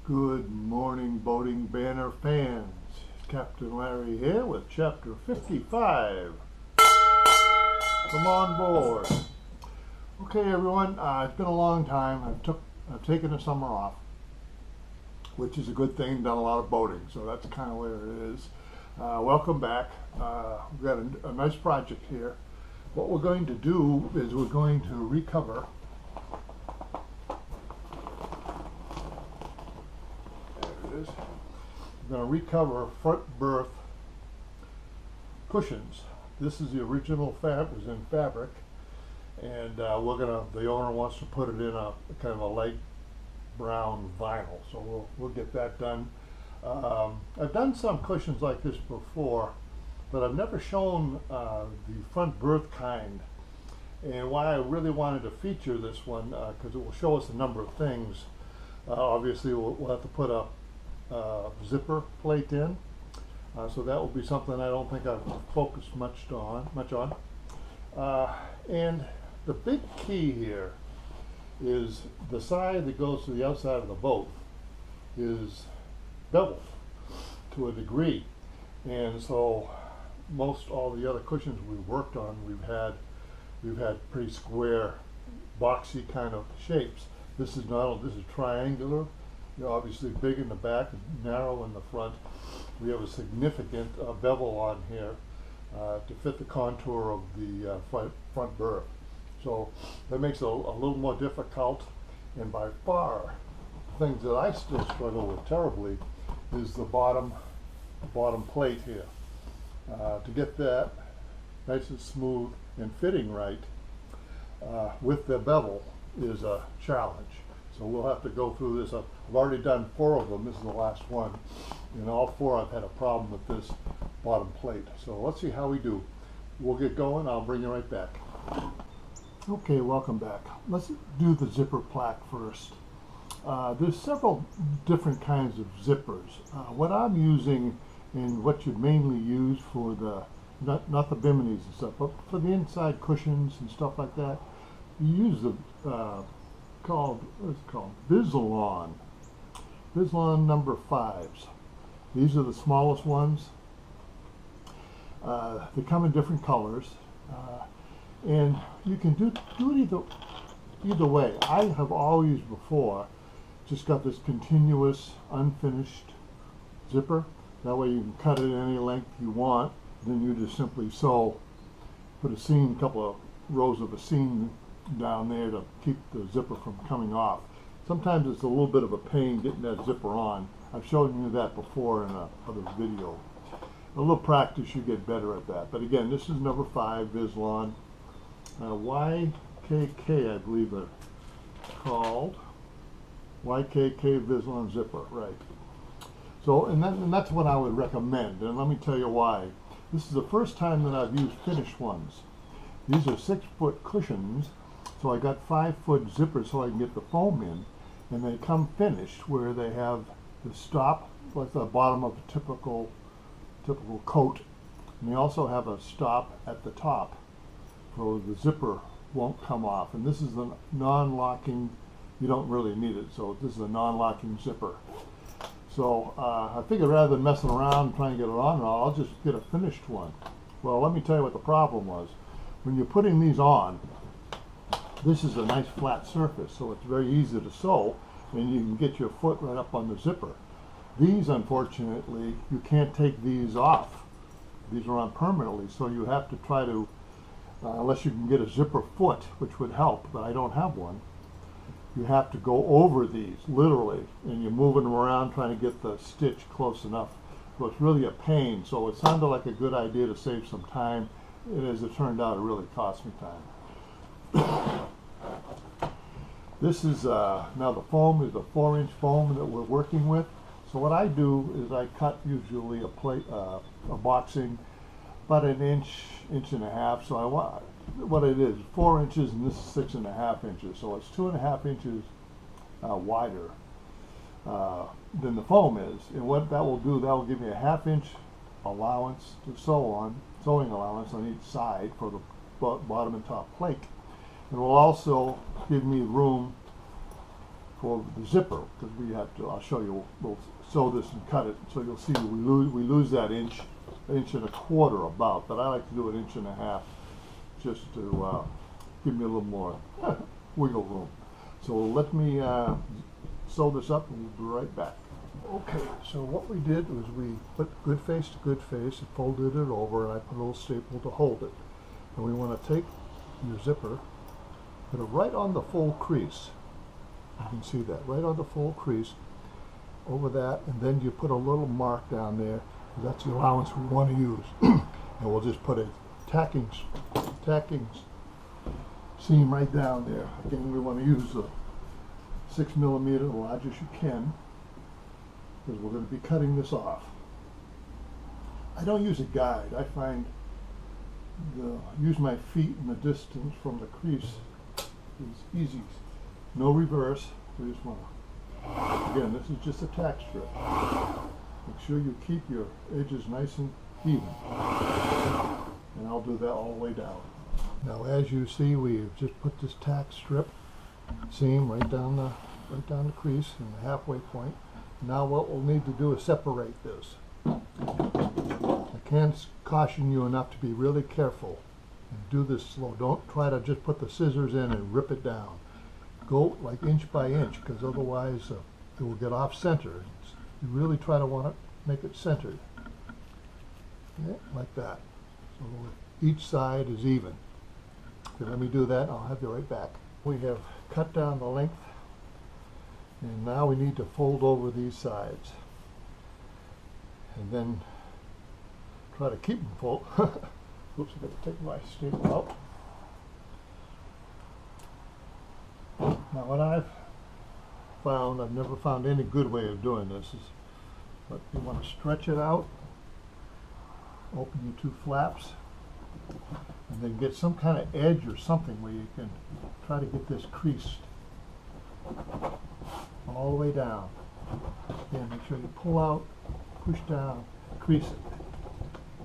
Good morning, boating banner fans. Captain Larry here with chapter 55. Come on board. Okay, everyone. It's been a long time. I've taken the summer off, which is a good thing. Done a lot of boating, so that's kind of where it is. Welcome back. We've got a nice project here. What we're going to do is we're going to recover. We're going to recover front berth cushions. This is the original was in fabric, and the owner wants to put it in a kind of a light brown vinyl. So we'll get that done. I've done some cushions like this before, but I've never shown the front berth kind. And why I really wanted to feature this one, because it will show us a number of things. Obviously, we'll have to put a zipper plate in, so that will be something I don't think I've focused much on. And the big key here is the side that goes to the outside of the boat is beveled to a degree, and so most all the other cushions we've worked on, we've had pretty square, boxy kind of shapes. This is triangular. Obviously big in the back, narrow in the front. We have a significant bevel on here to fit the contour of the front berth. So that makes it a little more difficult. And by far, things that I still struggle with terribly is the bottom plate here. To get that nice and smooth and fitting right with the bevel is a challenge. So we'll have to go through this. I've already done 4 of them. This is the last one. In all 4, I've had a problem with this bottom plate. So let's see how we do. We'll get going. I'll bring you right back. Okay, welcome back. Let's do the zipper plaque first. There's several different kinds of zippers. What I'm using, and what you'd mainly use for the, not the biminis and stuff, but for the inside cushions and stuff like that, you use the what's called Vislon number 5s. These are the smallest ones. They come in different colors, and you can do it either way. I have always before just got this continuous unfinished zipper. That way you can cut it any length you want. Then you just simply put a seam, a couple of rows of a seam down there to keep the zipper from coming off. Sometimes it's a little bit of a pain getting that zipper on. I've shown you that before in another video. A little practice, you get better at that. But again, this is number 5 Vislon. YKK, I believe they're called. YKK Vislon zipper, right. So, and that's what I would recommend. And let me tell you why. This is the first time that I've used finished ones. These are 6-foot cushions. So I got 5-foot zippers so I can get the foam in, and they come finished where they have the stop like the bottom of a typical coat, and they also have a stop at the top so the zipper won't come off. And this is the non-locking. You don't really need it, so this is a non-locking zipper. So I figured rather than messing around and trying to get it on, I'll just get a finished one. Well, let me tell you what the problem was. When you're putting these on, this is a nice flat surface, so it's very easy to sew, and you can get your foot right up on the zipper. These, unfortunately, you can't take these off. These are on permanently, so you have to try to, unless you can get a zipper foot, which would help, but I don't have one, you have to go over these, literally, and you're moving them around trying to get the stitch close enough. So it's really a pain, so it sounded like a good idea to save some time, and as it turned out, it really cost me time. This is now the foam is a 4-inch foam that we're working with. So what I do is I cut usually a boxing about an inch and a half. So what it is 4 inches, and this is 6.5 inches. So it's 2.5 inches wider than the foam is. And what that will do, that will give me a 1/2 inch allowance to sewing allowance on each side for the bottom and top plate. It will also give me room for the zipper, because we have to, I'll show you, we'll sew this and cut it, so you'll see we lose that inch and a quarter about, but I like to do an inch and a half just to give me a little more wiggle room. So let me sew this up and we'll be right back. Okay, so what we did was we put good face to good face and folded it over, and I put a little staple to hold it. And we want to take your zipper, put it right on the full crease. You can see that, right on the full crease, over that, and then you put a little mark down there. That's the allowance we want to use. And we'll just put a tacking seam right down there. Again, we want to use the 6 millimeter, the largest you can, because we're going to be cutting this off. I don't use a guide. I find use my feet in the distance from the crease is easy. No reverse. We just want to, again, this is just a tack strip. Make sure you keep your edges nice and even. And I'll do that all the way down. Now, as you see, we've just put this tack strip seam right down the crease and the halfway point. Now what we'll need to do is separate this. I can't caution you enough to be really careful and do this slow. Don't try to just put the scissors in and rip it down. Go like inch by inch, because otherwise it will get off center. You really try to want to make it centered. Okay, like that. So each side is even. Okay, let me do that. I'll have you right back. We have cut down the length, and now we need to fold over these sides. And then try to keep them full. Oops, I got to take my staple out. Now what I've found, I've never found any good way of doing this, is but you want to stretch it out, open your two flaps, and then get some kind of edge or something where you can try to get this creased all the way down. Again, make sure you pull out, push down, crease it.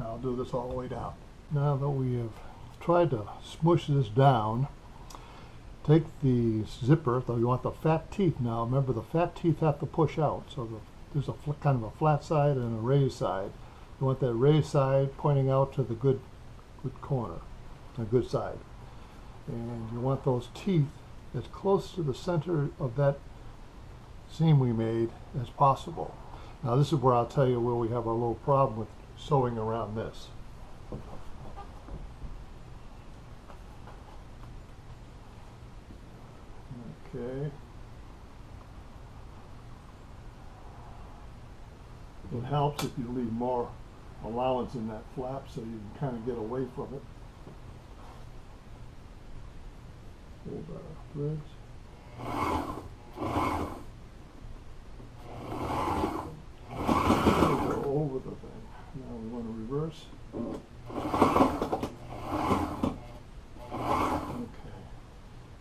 Now I'll do this all the way down. Now that we have tried to smush this down, take the zipper, though you want the fat teeth now. Remember, the fat teeth have to push out, so there's a kind of a flat side and a raised side. You want that raised side pointing out to the good corner, a good side. And you want those teeth as close to the center of that seam we made as possible. Now this is where I'll tell you where we have a little problem with sewing around this. Okay. It helps if you leave more allowance in that flap so you can kind of get away from it. Hold our threads. Go over the thing. Now we want to reverse. Okay.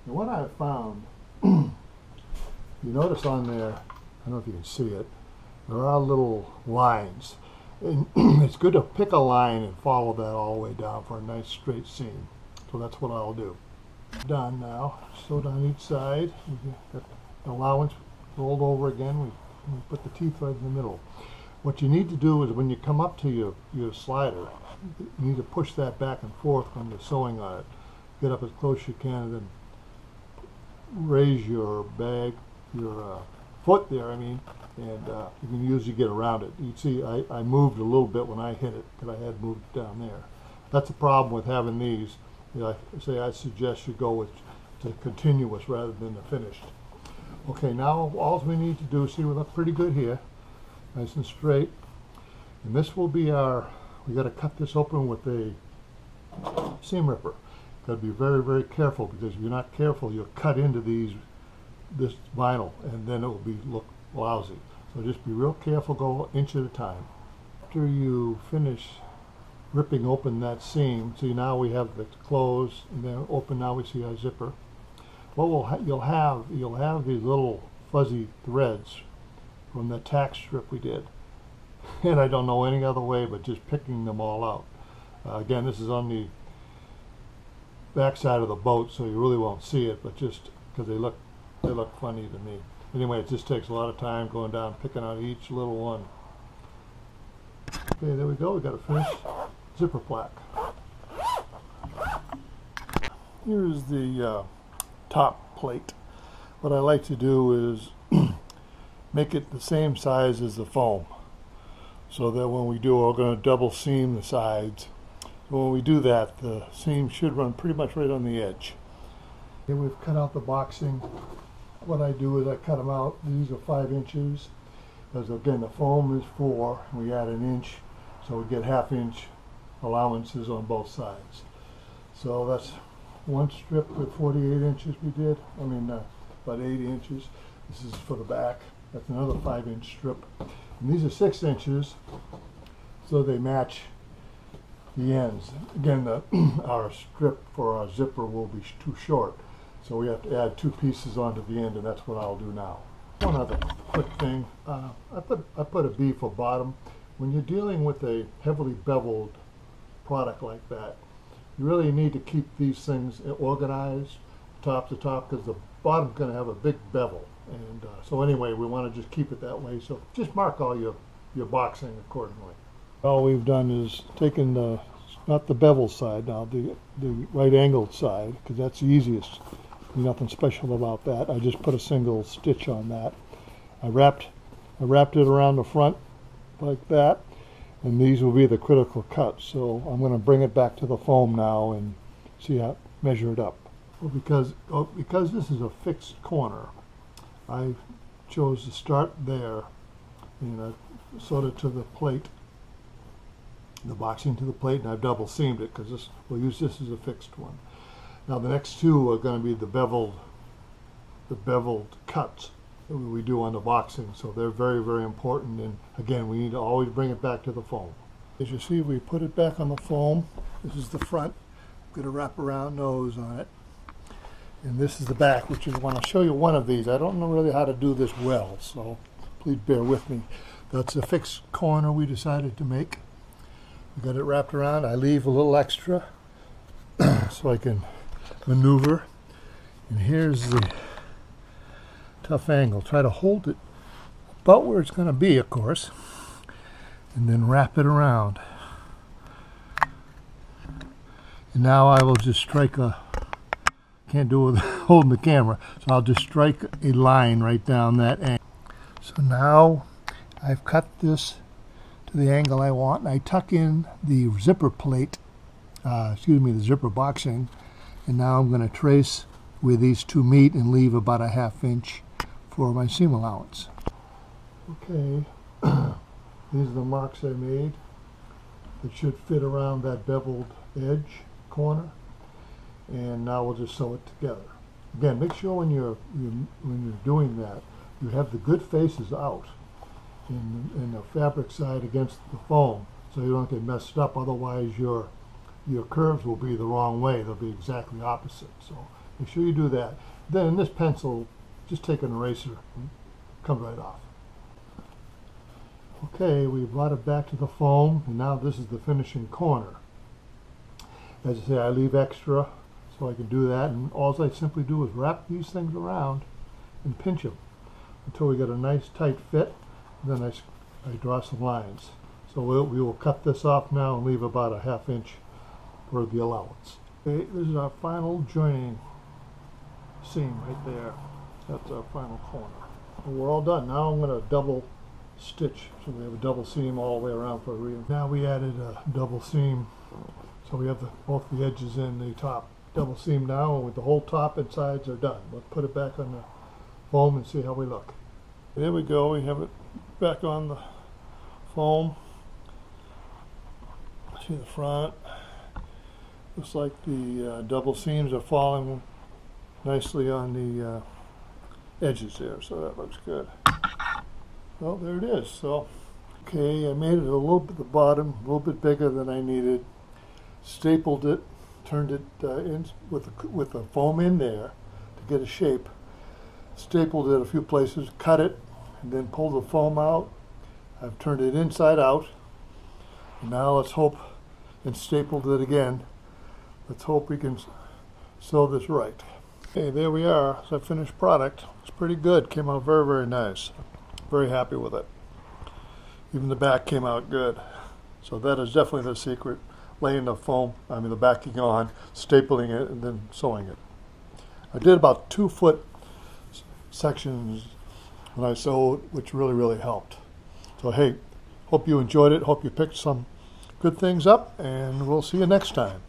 Now what I found, you notice on there, I don't know if you can see it, there are little lines. And it's good to pick a line and follow that all the way down for a nice straight seam. So that's what I'll do. Done now. Sew down each side. We got the allowance rolled over again. We put the teeth right in the middle. What you need to do is when you come up to your slider, you need to push that back and forth when you're sewing on it. Get up as close as you can and then raise your bag, your foot there, and you can usually get around it. You see I moved a little bit when I hit it because I had moved it down there. That's the problem with having these. I suggest you go with the continuous rather than the finished. Okay, now all we need to do, see we look pretty good here, nice and straight. And this will be we got to cut this open with a seam ripper. Got to be very, very careful, because if you're not careful, you'll cut into this vinyl, and then it will look lousy. So just be real careful, go inch at a time. After you finish ripping open that seam, see now we have the close, and then open, now we see our zipper. What you'll have these little fuzzy threads from the tack strip we did. And I don't know any other way but just picking them all out. Again, this is on the back side of the boat, so you really won't see it, but just because they look funny to me. Anyway, it just takes a lot of time going down, picking out each little one. Okay, there we go. We got a finished zipper plaque. Here's the top plate. What I like to do is make it the same size as the foam, so that when we do, we're going to double seam the sides. So when we do that, the seam should run pretty much right on the edge. Okay, we've cut out the boxing. What I do is I cut them out. These are 5 inches. Because again, the foam is 4, and we add an inch, so we get 1/2 inch allowances on both sides. So that's one strip with 48 inches we did. I mean, about 80 inches. This is for the back. That's another 5-inch strip. And these are 6 inches, so they match the ends. Again, our strip for our zipper will be too short, so we have to add 2 pieces onto the end, and that's what I'll do now. One other quick thing, I put a B for bottom. When you're dealing with a heavily beveled product like that, you really need to keep these things organized top to top, because the bottom's going to have a big bevel. And so anyway, we want to just keep it that way. So just mark all your boxing accordingly. All we've done is taken the, not the bevel side now, the right angled side, because that's the easiest. Nothing special about that. I just put a single stitch on that. I wrapped it around the front like that, and these will be the critical cuts. So I'm going to bring it back to the foam now and see how measure it up. Well, because this is a fixed corner, I chose to start there, and I sewed it to the plate, the boxing to the plate, and I've double seamed it because we'll use this as a fixed one. Now the next 2 are going to be the beveled cuts that we do on the boxing, so they're very, very important. And again, we need to always bring it back to the foam. As you see, we put it back on the foam. This is the front. I'm going to wrap around nose on it. And this is the back, which is when I'll show you one of these. I don't know really how to do this well, so please bear with me. That's a fixed corner we decided to make. We got it wrapped around. I leave a little extra so I can maneuver. And here's the tough angle. Try to hold it about where it's going to be, of course, and then wrap it around. And now I will just strike a, can't do it with holding the camera, so I'll just strike a line right down that angle. So now I've cut this to the angle I want, and I tuck in the zipper plate, the zipper boxing, and now I'm going to trace where these 2 meet and leave about a 1/2 inch for my seam allowance. Okay, these are the marks I made that should fit around that beveled edge corner, and now we'll just sew it together. Again, make sure when you're doing that, you have the good faces out in the fabric side against the foam, so you don't get messed up. Otherwise, your curves will be the wrong way. They'll be exactly opposite. So make sure you do that. Then in this pencil, just take an eraser and come right off. Okay, we brought it back to the foam, and now this is the finishing corner. As I say, I leave extra so I can do that, and all I simply do is wrap these things around and pinch them until we get a nice tight fit. Then I draw some lines. So we will cut this off now and leave about a 1/2 inch for the allowance. Okay, this is our final joining seam right there. That's our final corner. And we're all done. Now I'm going to double stitch, so we have a double seam all the way around for a ream. Now we added a double seam, so we have both the edges and the top double seam now, and with the whole top and sides are done. We'll put it back on the foam and see how we look. There we go. We have it back on the foam. See the front. Looks like the double seams are falling nicely on the edges there, so that looks good. Well, there it is. So, okay, I made it a little bit at the bottom, a little bit bigger than I needed. Stapled it, turned it in with the foam in there to get a shape. Stapled it a few places, cut it, and then pulled the foam out. I've turned it inside out. And now let's hope, and stapled it again. Let's hope we can sew this right. Okay, there we are. It's a finished product. It's pretty good. Came out very, very nice. Very happy with it. Even the back came out good. So that is definitely the secret. Laying the foam, the backing on, stapling it, and then sewing it. I did about 2-foot sections when I sewed, which really, really helped. So hey, hope you enjoyed it. Hope you picked some good things up, and we'll see you next time.